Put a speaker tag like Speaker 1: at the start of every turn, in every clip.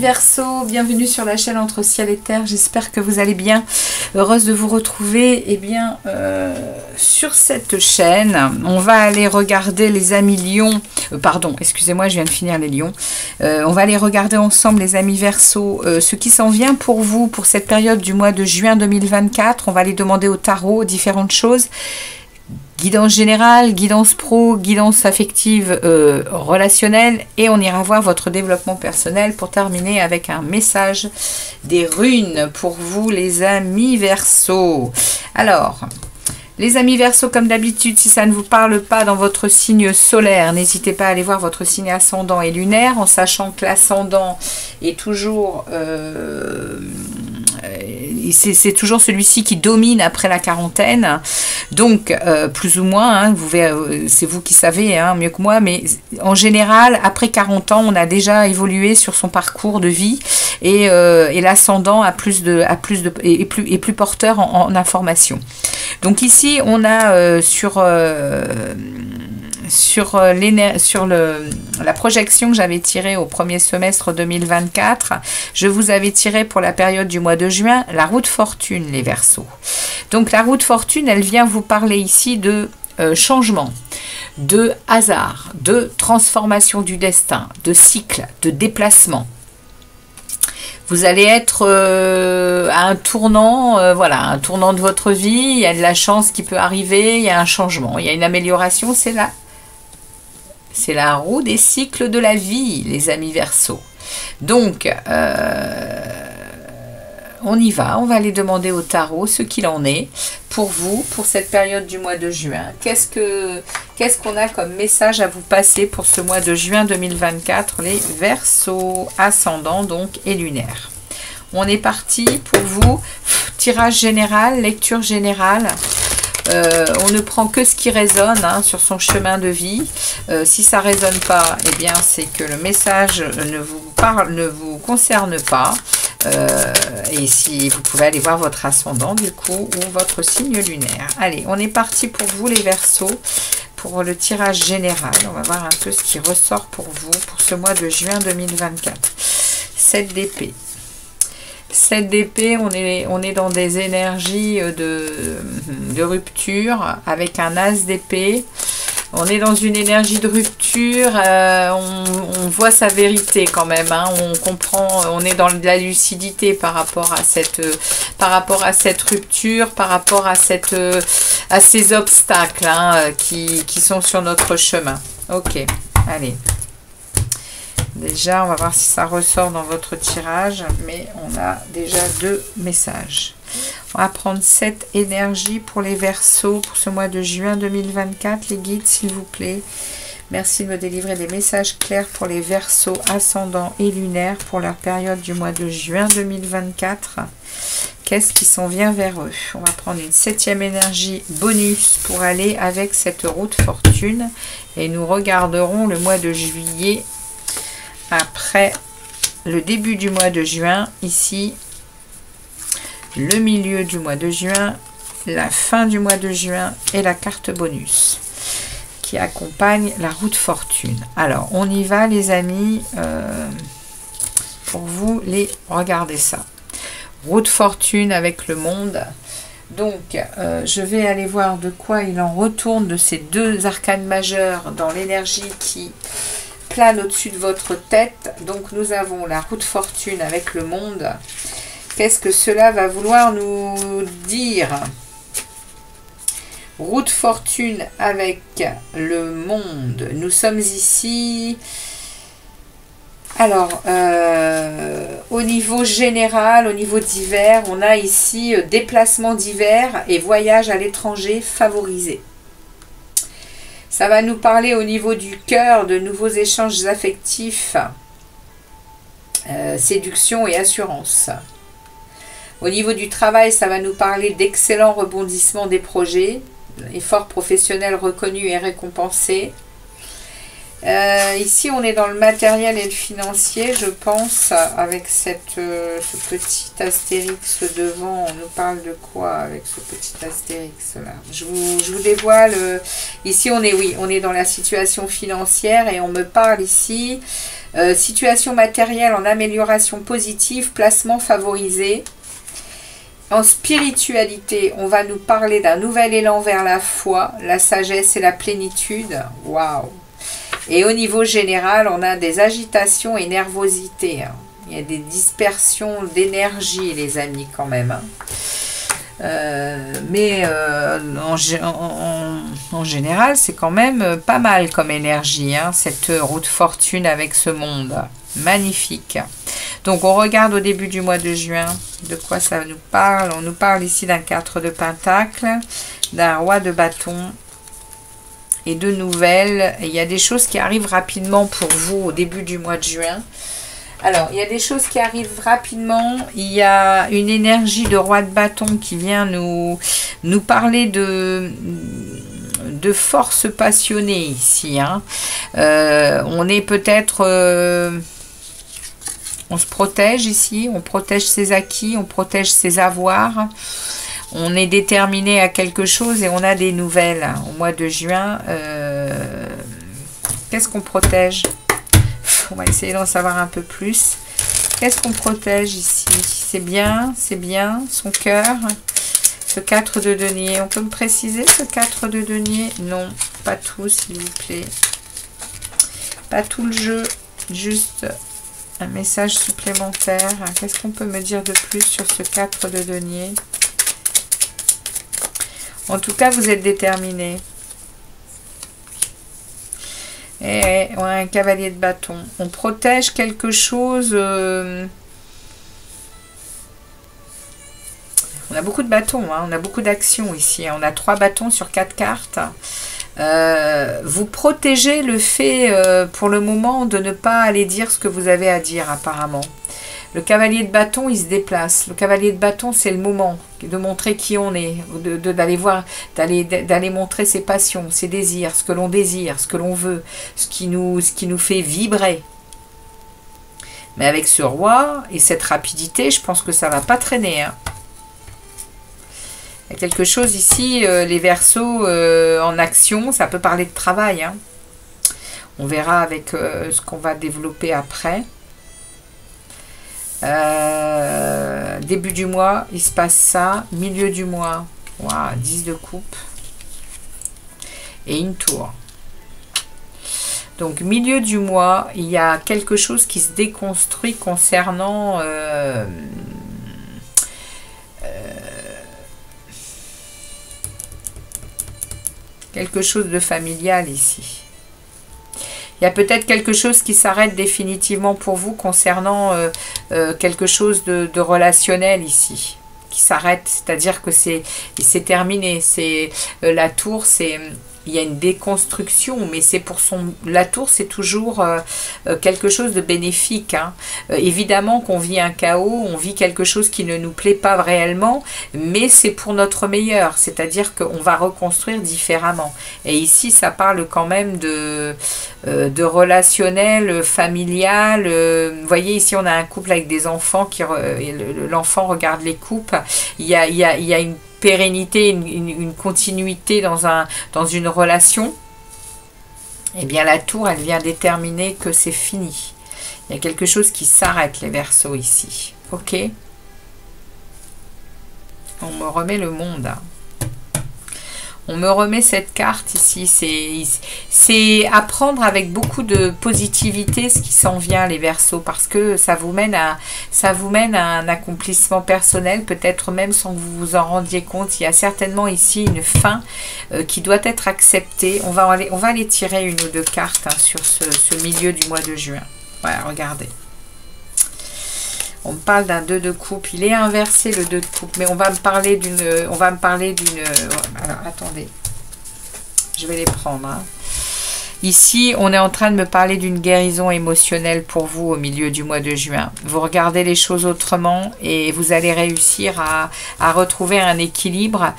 Speaker 1: Verseau, bienvenue sur la chaîne Entre Ciel et Terre, j'espère que vous allez bien, heureuse de vous retrouver. Et bien sur cette chaîne on va aller regarder les amis lions, pardon, excusez-moi, je viens de finir les lions, on va aller regarder ensemble les amis Verseau, ce qui s'en vient pour vous pour cette période du mois de juin 2024. On va aller demander au tarot différentes choses. Guidance générale, guidance pro, guidance affective, relationnelle, et on ira voir votre développement personnel pour terminer avec un message des runes pour vous les amis Verseau. Alors, les amis Verseau, comme d'habitude, si ça ne vous parle pas dans votre signe solaire, n'hésitez pas à aller voir votre signe ascendant et lunaire, en sachant que l'ascendant est toujours... c'est toujours celui-ci qui domine après la quarantaine, donc plus ou moins, hein, c'est vous qui savez hein, mieux que moi, mais en général après 40 ans on a déjà évolué sur son parcours de vie, et l'ascendant est plus porteur en information. Donc ici on a sur la projection que j'avais tirée au premier semestre 2024, je vous avais tiré pour la période du mois de juin la roue de fortune, les Verseaux. Donc la roue de fortune, elle vient vous parler ici de changement, de hasard, de transformation du destin, de cycle, de déplacement. Vous allez être à un tournant, voilà, un tournant de votre vie, il y a de la chance qui peut arriver, il y a un changement, il y a une amélioration, c'est la roue des cycles de la vie, les amis Verseau. Donc, on y va, on va aller demander au tarot ce qu'il en est pour vous, pour cette période du mois de juin. Qu'est-ce qu'on a comme message à vous passer pour ce mois de juin 2024, les Verseaux, ascendant donc et lunaire. On est parti pour vous, tirage général, lecture générale. On ne prend que ce qui résonne hein, sur son chemin de vie. Si ça ne résonne pas, eh bien c'est que le message ne vous concerne pas. Et si vous pouvez aller voir votre ascendant du coup, ou votre signe lunaire. Allez, on est parti pour vous les Verseaux, pour le tirage général. On va voir un peu ce qui ressort pour vous pour ce mois de juin 2024. 7 d'épée. 7 d'épée, on est dans des énergies de rupture avec un as d'épée. On est dans une énergie de rupture, on voit sa vérité quand même, hein, on comprend, on est dans de la lucidité par rapport à cette rupture, par rapport à ces obstacles hein, qui sont sur notre chemin. Ok, allez. Déjà, on va voir si ça ressort dans votre tirage, mais on a déjà 2 messages. On va prendre cette énergie pour les Verseaux pour ce mois de juin 2024. Les guides, s'il vous plaît. Merci de me délivrer des messages clairs pour les Verseaux, ascendants et lunaires pour leur période du mois de juin 2024. Qu'est-ce qui s'en vient vers eux? On va prendre une 7e énergie bonus pour aller avec cette roue de fortune. Et nous regarderons le mois de juillet après le début du mois de juin, ici, le milieu du mois de juin, la fin du mois de juin et la carte bonus qui accompagne la roue de fortune. Alors, on y va les amis, pour vous, regardez ça. Roue de fortune avec le monde. Donc, je vais aller voir de quoi il en retourne de ces 2 arcanes majeures dans l'énergie qui plane au-dessus de votre tête. Donc nous avons la roue de fortune avec le monde. Qu'est-ce que cela va vouloir nous dire? Roue de fortune avec le monde. Nous sommes ici. Alors, au niveau général, au niveau d'hiver, on a ici déplacement d'hiver et voyage à l'étranger favorisé. Ça va nous parler au niveau du cœur de nouveaux échanges affectifs, séduction et assurance. Au niveau du travail, ça va nous parler d'excellents rebondissements des projets, effort professionnel reconnu et récompensé. Ici, on est dans le matériel et le financier, je pense, avec ce petit astérix devant. On nous parle de quoi avec ce petit astérix là? Je vous dévoile. Ici, on est dans la situation financière et on me parle ici situation matérielle en amélioration positive, placement favorisé. En spiritualité, on va nous parler d'un nouvel élan vers la foi, la sagesse et la plénitude. Waouh! Et au niveau général, on a des agitations et nervosité. Il y a des dispersions d'énergie, les amis, quand même. Mais en général, c'est quand même pas mal comme énergie, cette roue de fortune avec ce monde. Magnifique. Donc, on regarde au début du mois de juin de quoi ça nous parle. On nous parle ici d'un 4 de Pentacles, d'un roi de bâton et de nouvelles. Et il y a des choses qui arrivent rapidement pour vous au début du mois de juin. Alors, il y a des choses qui arrivent rapidement. Il y a une énergie de roi de bâton qui vient nous parler de force passionnée ici. On est peut-être... on se protège ici. On protège ses acquis. On protège ses avoirs. On est déterminé à quelque chose et on a des nouvelles. Au mois de juin, qu'est-ce qu'on protège? On va essayer d'en savoir un peu plus. Qu'est-ce qu'on protège ici? C'est bien, son cœur. Ce 4 de denier. On peut me préciser ce 4 de denier? Non, pas tout, s'il vous plaît. Pas tout le jeu, juste un message supplémentaire. Qu'est-ce qu'on peut me dire de plus sur ce 4 de denier? En tout cas, vous êtes déterminé. Et on a un cavalier de bâton. On protège quelque chose. On a beaucoup de bâtons. On a beaucoup d'actions ici. On a 3 bâtons sur 4 cartes. Vous protégez le fait, pour le moment, de ne pas aller dire ce que vous avez à dire, apparemment. Le cavalier de bâton, il se déplace. Le cavalier de bâton, c'est le moment de montrer qui on est, d'aller montrer ses passions, ses désirs, ce que l'on désire, ce que l'on veut, ce qui nous fait vibrer. Mais avec ce roi et cette rapidité, je pense que ça ne va pas traîner. Il y a quelque chose ici, les Verseaux en action, ça peut parler de travail. On verra avec ce qu'on va développer après. Début du mois, il se passe ça. Milieu du mois, wow, 10 de coupe. Et une tour. Donc, milieu du mois, il y a quelque chose qui se déconstruit concernant... quelque chose de familial ici. Il y a peut-être quelque chose qui s'arrête définitivement pour vous concernant quelque chose de relationnel ici. Qui s'arrête, c'est-à-dire que c'est terminé. C'est la tour, il y a une déconstruction, mais c'est pour la tour, c'est toujours quelque chose de bénéfique. Évidemment qu'on vit un chaos, on vit quelque chose qui ne nous plaît pas réellement, mais c'est pour notre meilleur, c'est-à-dire qu'on va reconstruire différemment. Et ici, ça parle quand même de relationnel, familial. Vous voyez, ici, on a un couple avec des enfants, l'enfant regarde les coupes. Il y a une pérennité, une continuité dans une relation. Eh bien, la tour, elle vient déterminer que c'est fini. Il y a quelque chose qui s'arrête, les Verseaux, ici. Ok? On me remet le monde. On me remet cette carte ici. C'est à prendre avec beaucoup de positivité ce qui s'en vient, les Verseaux, parce que ça vous mène à un accomplissement personnel, peut-être même sans que vous vous en rendiez compte. Il y a certainement ici une fin qui doit être acceptée. On va aller tirer une ou deux cartes sur ce milieu du mois de juin. Voilà, regardez. On me parle d'un 2 de coupe. Il est inversé, le 2 de coupe. Mais on va me parler d'une... Alors, attendez. Je vais les prendre. Ici, on est en train de me parler d'une guérison émotionnelle pour vous au milieu du mois de juin. Vous regardez les choses autrement et vous allez réussir à retrouver un équilibre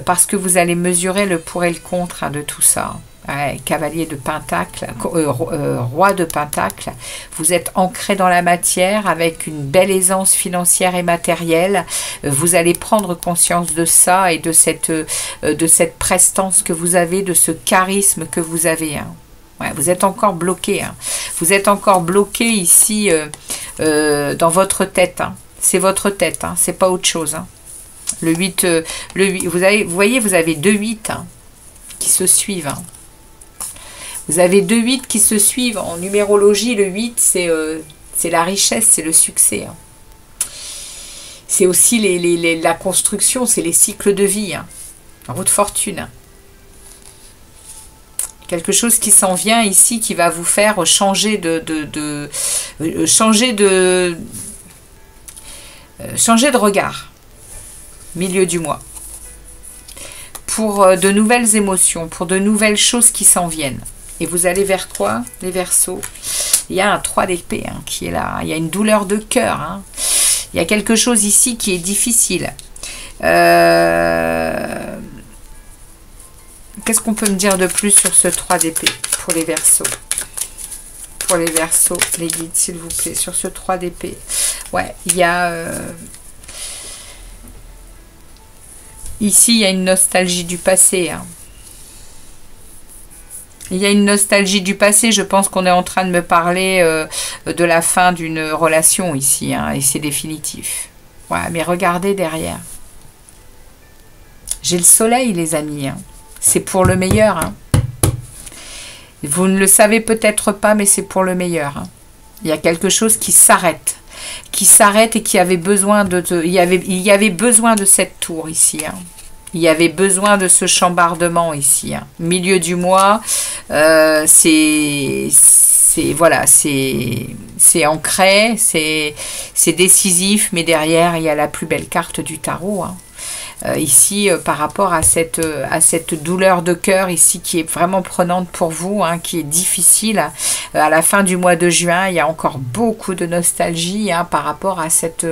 Speaker 1: parce que vous allez mesurer le pour et le contre de tout ça. Ouais, cavalier de Pentacle, roi de Pentacle, vous êtes ancré dans la matière avec une belle aisance financière et matérielle. Vous allez prendre conscience de ça et de cette prestance que vous avez, de ce charisme que vous avez. Hein. Ouais, vous êtes encore bloqué. Hein. Vous êtes encore bloqué ici dans votre tête. Hein. C'est votre tête, hein. C'est pas autre chose. Hein. Le 8, vous voyez, vous avez 2 8 hein, qui se suivent. Hein. Vous avez 2 8 qui se suivent. En numérologie, le 8, c'est la richesse, c'est le succès. Hein. C'est aussi la construction, c'est les cycles de vie. Hein. En roue de fortune. Hein. Quelque chose qui s'en vient ici, qui va vous faire changer de regard. Milieu du mois. Pour de nouvelles émotions, pour de nouvelles choses qui s'en viennent. Et vous allez vers quoi, les Verseaux? Il y a un 3 d'épée hein, qui est là. Il y a une douleur de cœur. Hein. Il y a quelque chose ici qui est difficile. Qu'est-ce qu'on peut me dire de plus sur ce 3 d'épée pour les Verseaux? Pour les Verseaux, les guides, s'il vous plaît, sur ce 3 d'épée. Ouais, il y a... Ici, il y a une nostalgie du passé. Hein. Il y a une nostalgie du passé. Je pense qu'on est en train de me parler de la fin d'une relation ici. Hein, et c'est définitif. Ouais, mais regardez derrière. J'ai le soleil, les amis. Hein. C'est pour le meilleur. Hein. Vous ne le savez peut-être pas, mais c'est pour le meilleur. Hein. Il y a quelque chose qui s'arrête. Qui s'arrête et qui avait besoin il y avait besoin de cette tour ici. Hein. Il y avait besoin de ce chambardement ici. Hein. Milieu du mois, c'est ancré, c'est décisif, mais derrière, il y a la plus belle carte du tarot. Hein. Ici, par rapport à cette douleur de cœur ici qui est vraiment prenante pour vous, hein, qui est difficile. À la fin du mois de juin, il y a encore beaucoup de nostalgie hein, par rapport à cet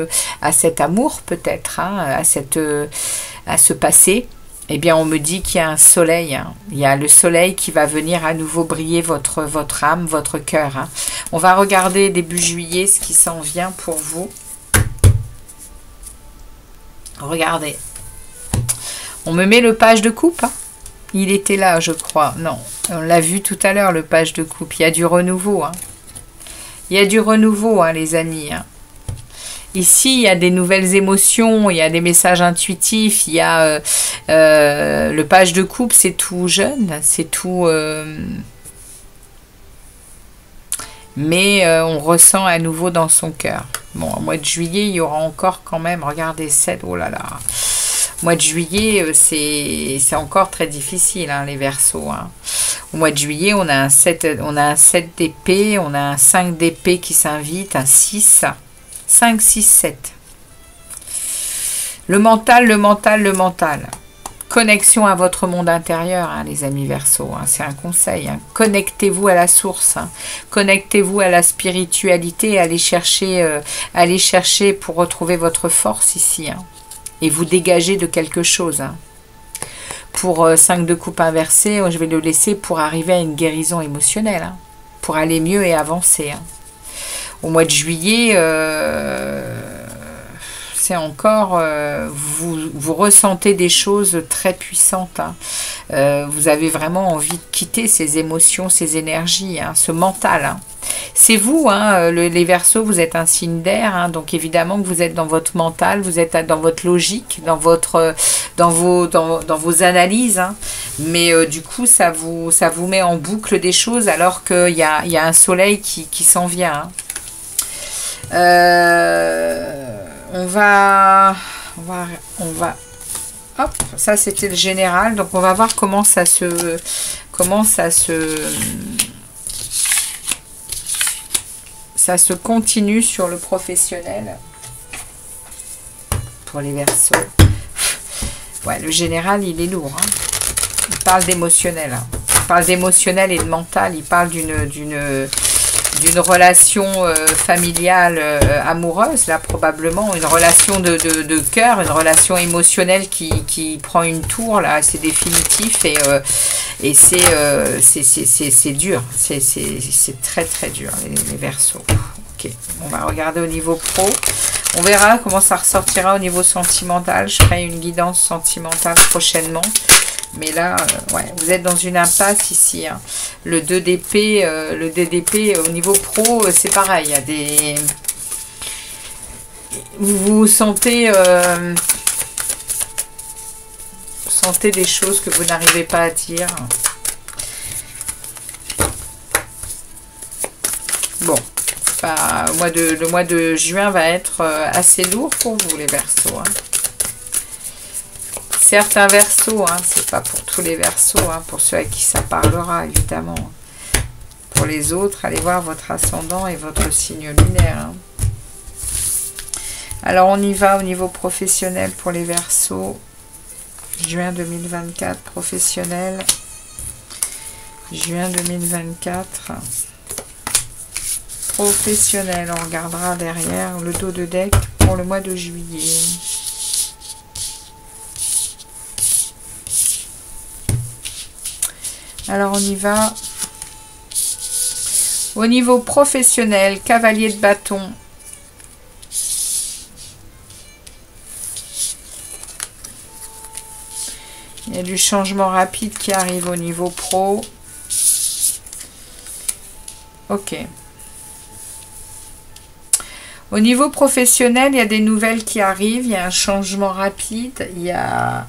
Speaker 1: amour peut-être, hein, à ce passé. Eh bien, on me dit qu'il y a un soleil. Hein. Il y a le soleil qui va venir à nouveau briller votre âme, votre cœur. Hein. On va regarder début juillet ce qui s'en vient pour vous. Regardez. On me met le page de coupe. Hein. Il était là, je crois. Non, on l'a vu tout à l'heure, le page de coupe. Il y a du renouveau. Hein. Il y a du renouveau, hein, les amis. Hein. Ici, il y a des nouvelles émotions, il y a des messages intuitifs, il y a le page de coupe, c'est tout jeune, c'est tout... mais on ressent à nouveau dans son cœur. Bon, au mois de juillet, il y aura encore quand même, regardez, 7, oh là là. Au mois de juillet, c'est encore très difficile, hein, les Verseaux. Hein. Au mois de juillet, on a un 7 d'épée, on a un 5 d'épée qui s'invite, un 6, 5, 6, 7. Le mental, le mental, le mental. Connexion à votre monde intérieur, hein, les amis Verseaux. Hein, c'est un conseil. Hein. Connectez-vous à la source. Hein. Connectez-vous à la spiritualité. Allez chercher pour retrouver votre force ici. Hein. Et vous dégager de quelque chose. Hein. Pour 5 de coupe inversée, je vais le laisser pour arriver à une guérison émotionnelle. Hein. Pour aller mieux et avancer. Hein. Au mois de juillet, c'est encore, vous ressentez des choses très puissantes. Hein. Vous avez vraiment envie de quitter ces émotions, ces énergies, hein, ce mental. Hein. C'est vous, hein, les Verseaux, vous êtes un signe d'air, hein, donc évidemment que vous êtes dans votre mental, vous êtes dans votre logique, dans vos analyses, hein, mais du coup ça vous met en boucle des choses alors qu'il y a un soleil qui s'en vient. Hein. On va, hop, ça c'était le général, donc on va voir comment ça se continue sur le professionnel pour les Verseaux. Ouais, le général il est lourd, hein. Il parle d'émotionnel. Hein. parle d'émotionnel et de mental. Il parle d'une relation familiale amoureuse, là probablement, une relation de cœur, une relation émotionnelle qui prend une tour, là, c'est définitif et c'est dur, c'est très très dur les Verseaux. Ok, on va regarder au niveau pro, on verra comment ça ressortira au niveau sentimental, je ferai une guidance sentimentale prochainement. Mais là, ouais, vous êtes dans une impasse ici. Hein. Le 2 d'épée, le 2 d'épée au niveau pro, c'est pareil. Il y a des... Vous sentez des choses que vous n'arrivez pas à dire. Bon, le mois de juin va être assez lourd pour vous, les Verseaux. Hein. Certains Verseaux, hein, c'est pas pour tous les Verseaux, hein, pour ceux à qui ça parlera, évidemment. Pour les autres, allez voir votre ascendant et votre signe lunaire. Hein. Alors, on y va au niveau professionnel pour les Verseaux. Juin 2024, professionnel. Juin 2024. Professionnel, on regardera derrière le dos de deck pour le mois de juillet. Alors on y va. Au niveau professionnel, cavalier de bâton. Il y a du changement rapide qui arrive au niveau pro. Ok. Au niveau professionnel, il y a des nouvelles qui arrivent. Il y a un changement rapide. Il y a...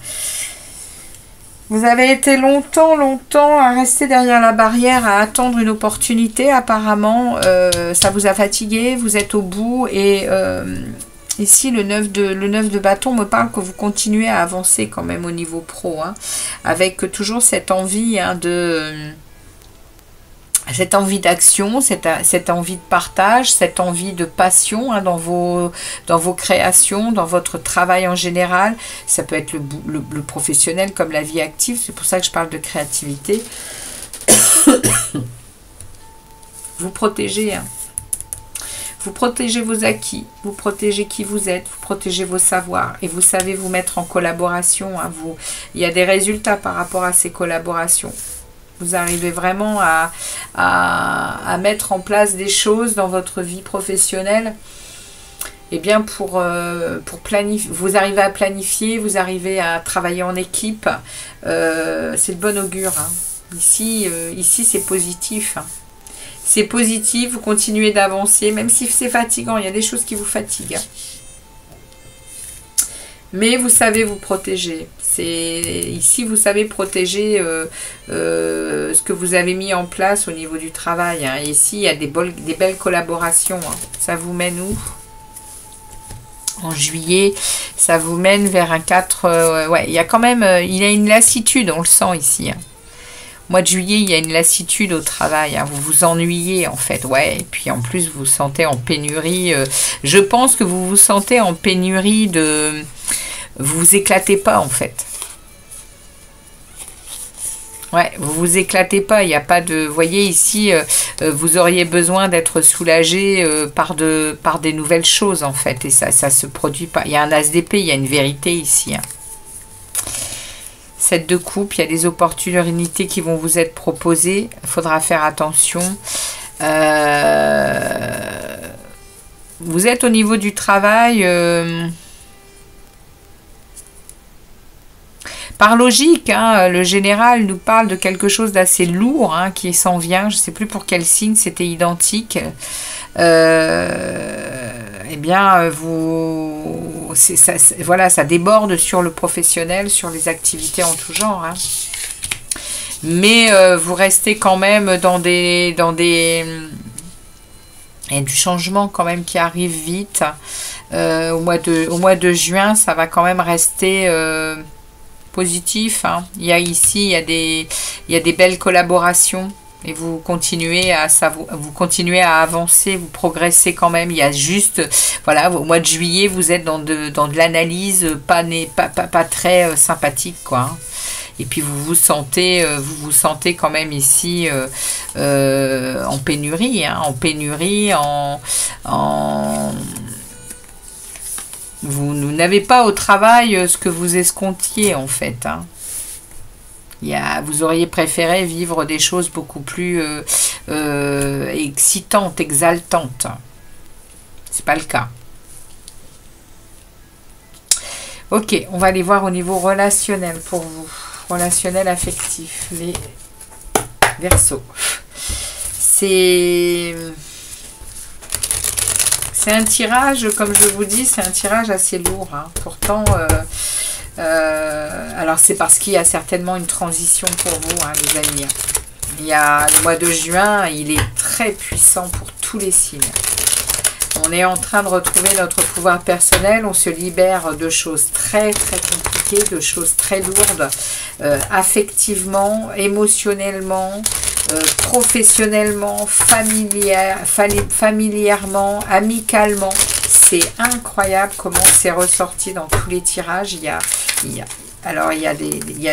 Speaker 1: Vous avez été longtemps à rester derrière la barrière, à attendre une opportunité. Apparemment, ça vous a fatigué, vous êtes au bout. Et ici, le 9 de bâton me parle que vous continuez à avancer quand même au niveau pro. Hein, avec toujours cette envie hein, cette envie d'action, cette envie de partage, cette envie de passion hein, dans vos créations, dans votre travail en général. Ça peut être le professionnel comme la vie active, c'est pour ça que je parle de créativité. Vous protégez, hein. Vous protégez vos acquis, vous protégez qui vous êtes, vous protégez vos savoirs et vous savez vous mettre en collaboration. Hein, il y a des résultats par rapport à ces collaborations. Vous arrivez vraiment à mettre en place des choses dans votre vie professionnelle. Et bien pour planifier, vous arrivez à planifier, vous arrivez à travailler en équipe. C'est de bon augure. Hein. Ici c'est positif. Hein. C'est positif, vous continuez d'avancer, même si c'est fatigant. Il y a des choses qui vous fatiguent. Hein. Mais vous savez vous protéger. Ici, vous savez protéger ce que vous avez mis en place au niveau du travail. Hein. Ici, il y a des belles collaborations. Hein. Ça vous mène où? En juillet, ça vous mène vers un 4... ouais, il y a quand même... il y a une lassitude, on le sent ici. Hein. Au mois de juillet, il y a une lassitude au travail. Hein. Vous vous ennuyez, en fait. Ouais. Et puis, en plus, vous vous sentez en pénurie. Je pense que vous vous sentez en pénurie de... Vous vous éclatez pas, en fait. Ouais, vous vous éclatez pas. Il n'y a pas de... Vous voyez, ici, vous auriez besoin d'être soulagé par des nouvelles choses, en fait. Et ça se produit pas. Il y a un as d'épée, il y a une vérité ici. Hein. 7 de coupe, il y a des opportunités qui vont vous être proposées. Il faudra faire attention. Vous êtes au niveau du travail... Par logique, hein, le général nous parle de quelque chose d'assez lourd hein, qui s'en vient. Je ne sais plus pour quel signe, c'était identique. Eh bien, voilà, ça déborde sur le professionnel, sur les activités en tout genre. Hein. Mais vous restez quand même dans des... Il y a du changement quand même qui arrive vite. Au mois de juin, ça va quand même rester... positif, hein. Il y a ici, il y a des belles collaborations et vous continuez à avancer, vous progressez quand même. Il y a juste, voilà, au mois de juillet, vous êtes dans de l'analyse pas très sympathique, quoi. Hein. Et puis vous vous sentez quand même ici en pénurie, hein, vous n'avez pas au travail ce que vous escomptiez en fait, hein. Vous auriez préféré vivre des choses beaucoup plus excitantes, exaltantes. C'est pas le cas. Ok, on va aller voir au niveau relationnel pour vous. Relationnel affectif, les Verseaux. C'est un tirage, comme je vous dis, c'est un tirage assez lourd, hein. Pourtant, alors c'est parce qu'il y a certainement une transition pour vous, hein, les amis. Il y a le mois de juin, il est très puissant pour tous les signes. On est en train de retrouver notre pouvoir personnel, on se libère de choses très très compliquées, de choses très lourdes, affectivement, émotionnellement, professionnellement, familièrement, amicalement. C'est incroyable comment c'est ressorti dans tous les tirages. Alors il y a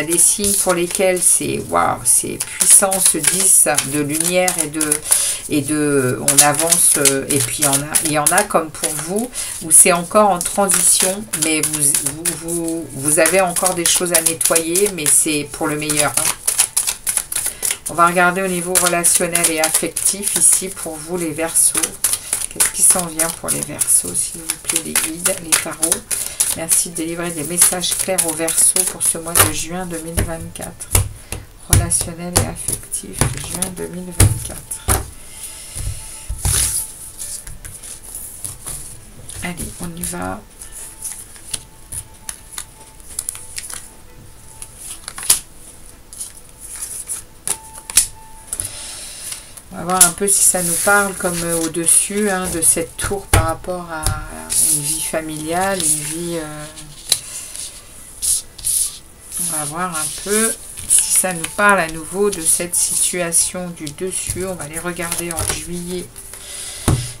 Speaker 1: des signes pour lesquels c'est waouh, c'est puissance 10 de lumière et de on avance, et puis il y en a comme pour vous où c'est encore en transition, mais vous avez encore des choses à nettoyer, mais c'est pour le meilleur, hein. On va regarder au niveau relationnel et affectif ici pour vous les Verseaux. Qu'est-ce qui s'en vient pour les Verseaux, s'il vous plaît, les guides, les tarots? Merci de délivrer des messages clairs aux Verseaux pour ce mois de juin 2024. Relationnel et affectif, juin 2024. Allez, on y va. On va voir un peu si ça nous parle comme au-dessus, hein, de cette tour par rapport à une vie familiale, une vie... On va voir un peu si ça nous parle à nouveau de cette situation du dessus. On va aller regarder en juillet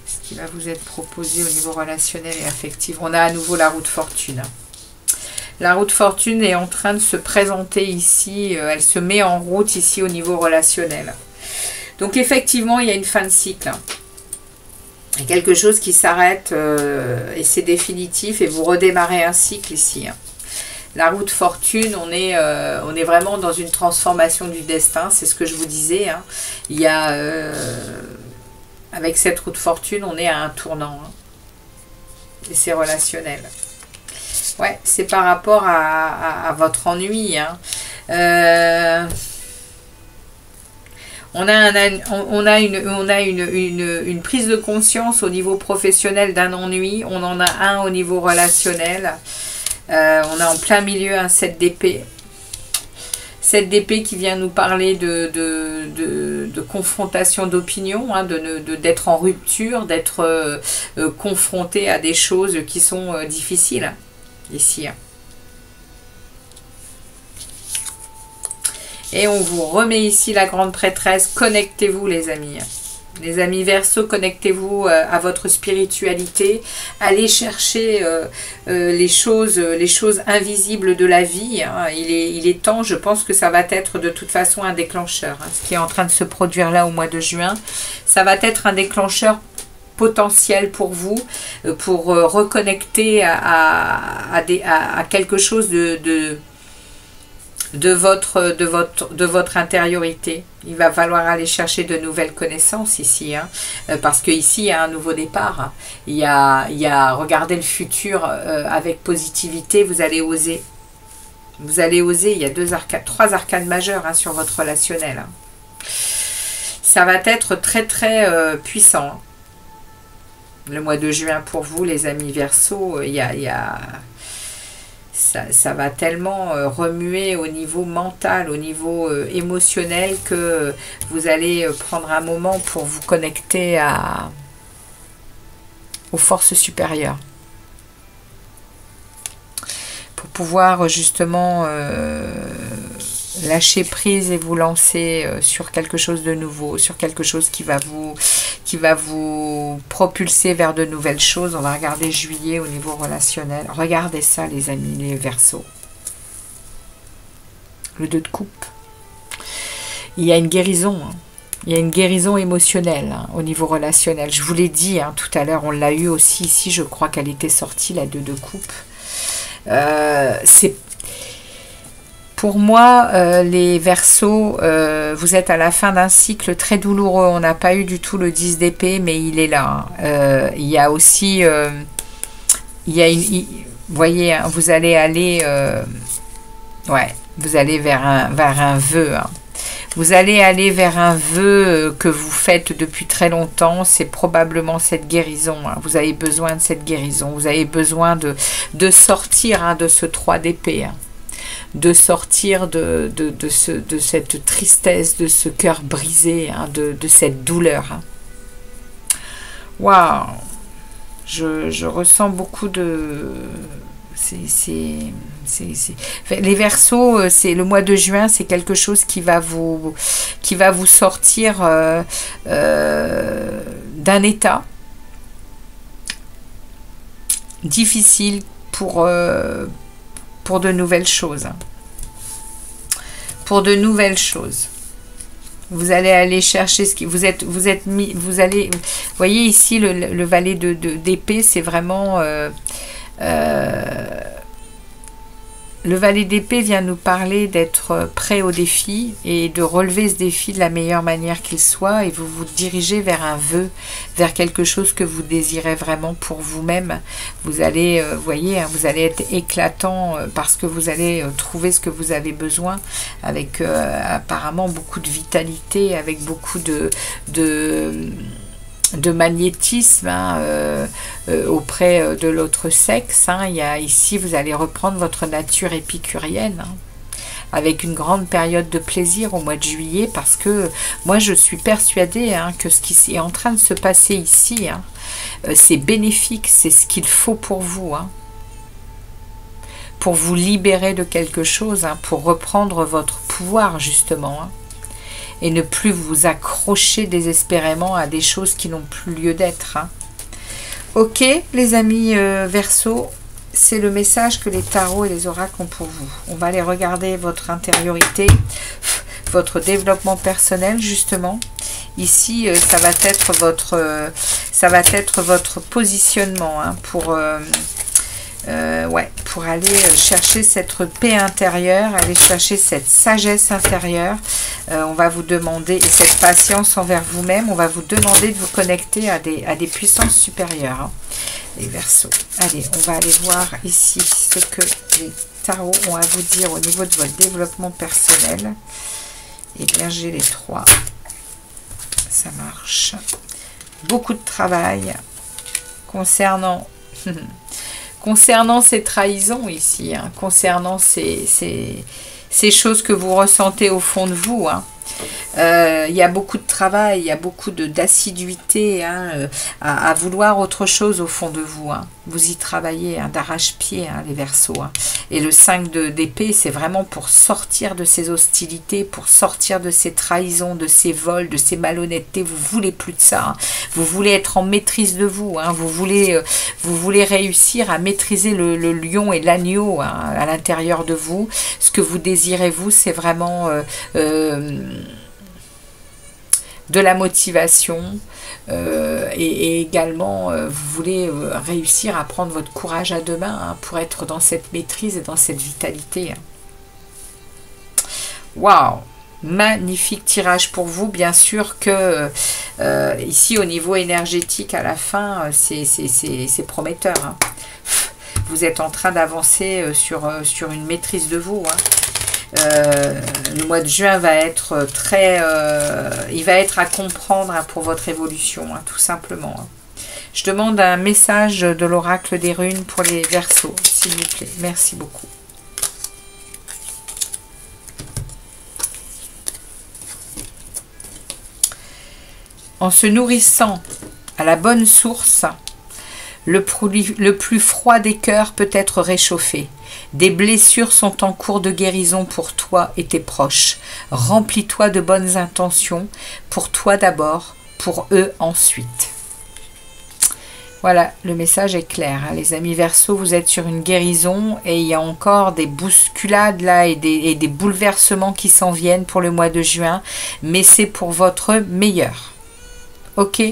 Speaker 1: ce qui va vous être proposé au niveau relationnel et affectif. On a à nouveau la roue de fortune. La roue de fortune est en train de se présenter ici. Elle se met en route ici au niveau relationnel. Donc effectivement, il y a une fin de cycle. Il y a quelque chose qui s'arrête et c'est définitif et vous redémarrez un cycle ici. La roue de fortune, on est vraiment dans une transformation du destin, c'est ce que je vous disais, hein. Il y a, avec cette roue de fortune, on est à un tournant, hein. Et c'est relationnel. Ouais, c'est par rapport à votre ennui, hein. On a une prise de conscience au niveau professionnel d'un ennui. On en a un au niveau relationnel. On a en plein milieu un 7 d'épée. 7 d'épée qui vient nous parler de confrontation d'opinion, hein, d'être en rupture, d'être confronté à des choses qui sont difficiles ici. Et on vous remet ici la grande prêtresse. Connectez-vous les amis. Les amis Verseaux, connectez-vous à votre spiritualité. Allez chercher les choses invisibles de la vie, hein. Il est temps, je pense que ça va être de toute façon un déclencheur, hein, ce qui est en train de se produire là au mois de juin. Ça va être un déclencheur potentiel pour vous, pour reconnecter à quelque chose de votre intériorité. Il va falloir aller chercher de nouvelles connaissances ici, hein, parce que ici il y a un nouveau départ. Il y a regardez le futur avec positivité. Vous allez oser. Vous allez oser. Il y a 3 arcanes majeures, hein, sur votre relationnel, hein. Ça va être très très puissant, hein. Le mois de juin pour vous, les amis Verseaux, ça va tellement remuer au niveau mental, au niveau émotionnel, que vous allez prendre un moment pour vous connecter aux forces supérieures. Pour pouvoir justement lâcher prise et vous lancer sur quelque chose de nouveau, sur quelque chose qui va vous propulser vers de nouvelles choses. On va regarder juillet au niveau relationnel. Regardez ça les amis, les Verseaux. le 2 de coupe. Il y a une guérison, hein. Il y a une guérison émotionnelle hein, au niveau relationnel. Je vous l'ai dit hein, tout à l'heure, on l'a eu aussi ici, je crois qu'elle était sortie, la 2 de coupe. C'est pour moi, les Verseaux, vous êtes à la fin d'un cycle très douloureux. On n'a pas eu du tout le 10 d'épée, mais il est là. Il y a aussi, vous voyez, hein, vous allez aller, ouais, vous allez vers un vœu. Hein. Vous allez aller vers un vœu que vous faites depuis très longtemps. C'est probablement cette guérison. Hein. Vous avez besoin de cette guérison. Vous avez besoin de sortir hein, de ce 3 d'épée. Hein. De sortir de cette tristesse, de ce cœur brisé, hein, de cette douleur. Hein. Waouh! Je ressens beaucoup de... Les Verseaux, c'est le mois de juin, c'est quelque chose qui va vous sortir d'un état difficile pour de nouvelles choses. Pour de nouvelles choses. Vous allez aller chercher ce qui vous allez, vous voyez ici le valet d'épée, c'est vraiment le valet d'épée vient nous parler d'être prêt au défi et de relever ce défi de la meilleure manière qu'il soit, et vous vous dirigez vers un vœu, vers quelque chose que vous désirez vraiment pour vous-même. Vous allez, voyez, hein, vous allez être éclatant parce que vous allez trouver ce que vous avez besoin avec apparemment beaucoup de vitalité, avec beaucoup de magnétisme hein, auprès de l'autre sexe. Hein. Il y a ici, vous allez reprendre votre nature épicurienne hein, avec une grande période de plaisir au mois de juillet, parce que moi je suis persuadée hein, que ce qui est en train de se passer ici, hein, c'est bénéfique, c'est ce qu'il faut pour vous. Hein, pour vous libérer de quelque chose, hein, pour reprendre votre pouvoir justement. Hein, et ne plus vous accrocher désespérément à des choses qui n'ont plus lieu d'être. Hein. Ok, les amis Verseaux, c'est le message que les tarots et les oracles ont pour vous. On va aller regarder votre intériorité, votre développement personnel, justement. Ici, ça va être votre positionnement hein, pour aller chercher cette paix intérieure, aller chercher cette sagesse intérieure. On va vous demander, et cette patience envers vous-même, on va vous demander de vous connecter à des puissances supérieures. Hein, les Verseaux. Allez, on va aller voir ici ce que les tarots ont à vous dire au niveau de votre développement personnel. Eh bien, j'ai les 3. Ça marche. Beaucoup de travail concernant... Concernant ces trahisons ici, hein, concernant ces choses que vous ressentez au fond de vous, hein. Il y a beaucoup de travail, il y a beaucoup d'assiduité hein, à vouloir autre chose au fond de vous. Hein. Vous y travaillez hein, d'arrache-pied, hein, les Verseaux. Hein. Et le 5 d'épée, c'est vraiment pour sortir de ces hostilités, pour sortir de ces trahisons, de ces vols, de ces malhonnêtetés. Vous voulez plus de ça. Hein. Vous voulez être en maîtrise de vous. Hein. Vous voulez réussir à maîtriser le lion et l'agneau hein, à l'intérieur de vous. Ce que vous désirez, vous, c'est vraiment... de la motivation et également vous voulez réussir à prendre votre courage à deux mains hein, pour être dans cette maîtrise et dans cette vitalité. Waouh, magnifique tirage pour vous. Bien sûr que ici au niveau énergétique à la fin c'est prometteur. Hein. Vous êtes en train d'avancer sur une maîtrise de vous. Hein. Le mois de juin va être il va être à comprendre hein, pour votre évolution, hein, tout simplement. Hein. Je demande un message de l'oracle des runes pour les Verseaux, s'il vous plaît. Merci beaucoup. En se nourrissant à la bonne source, le plus froid des cœurs peut être réchauffé. Des blessures sont en cours de guérison pour toi et tes proches. Remplis-toi de bonnes intentions, pour toi d'abord, pour eux ensuite. Voilà, le message est clair, hein. Les amis Verseau, vous êtes sur une guérison et il y a encore des bousculades là et des bouleversements qui s'en viennent pour le mois de juin, mais c'est pour votre meilleur. Ok?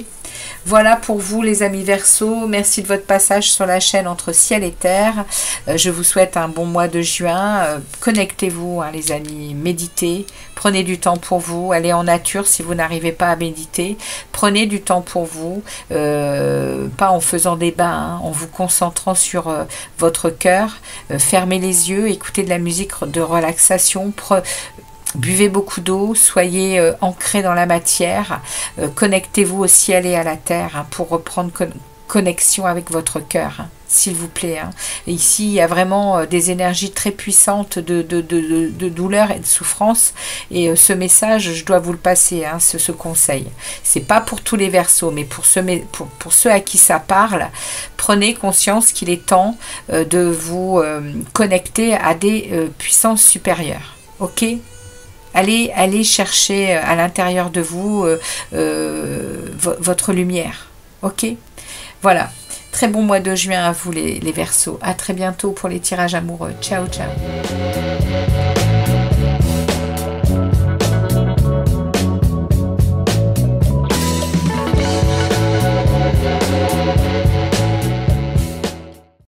Speaker 1: Voilà pour vous les amis Verseau, merci de votre passage sur la chaîne Entre Ciel et Terre. Je vous souhaite un bon mois de juin. Connectez-vous hein, les amis, méditez, prenez du temps pour vous, allez en nature si vous n'arrivez pas à méditer. Prenez du temps pour vous, pas en faisant des bains, hein, en vous concentrant sur votre cœur. Fermez les yeux, écoutez de la musique de relaxation, buvez beaucoup d'eau, soyez ancrés dans la matière, connectez-vous au ciel et à la terre hein, pour reprendre connexion avec votre cœur, hein, s'il vous plaît. Hein. Et ici, il y a vraiment des énergies très puissantes de douleur et de souffrance. Et ce message, je dois vous le passer, hein, ce conseil. C'est pas pour tous les Verseaux, mais pour ceux à qui ça parle, prenez conscience qu'il est temps de vous connecter à des puissances supérieures. Ok ? Allez chercher à l'intérieur de vous votre lumière. Ok? Voilà. Très bon mois de juin à vous les Verseaux. À très bientôt pour les tirages amoureux. Ciao, ciao.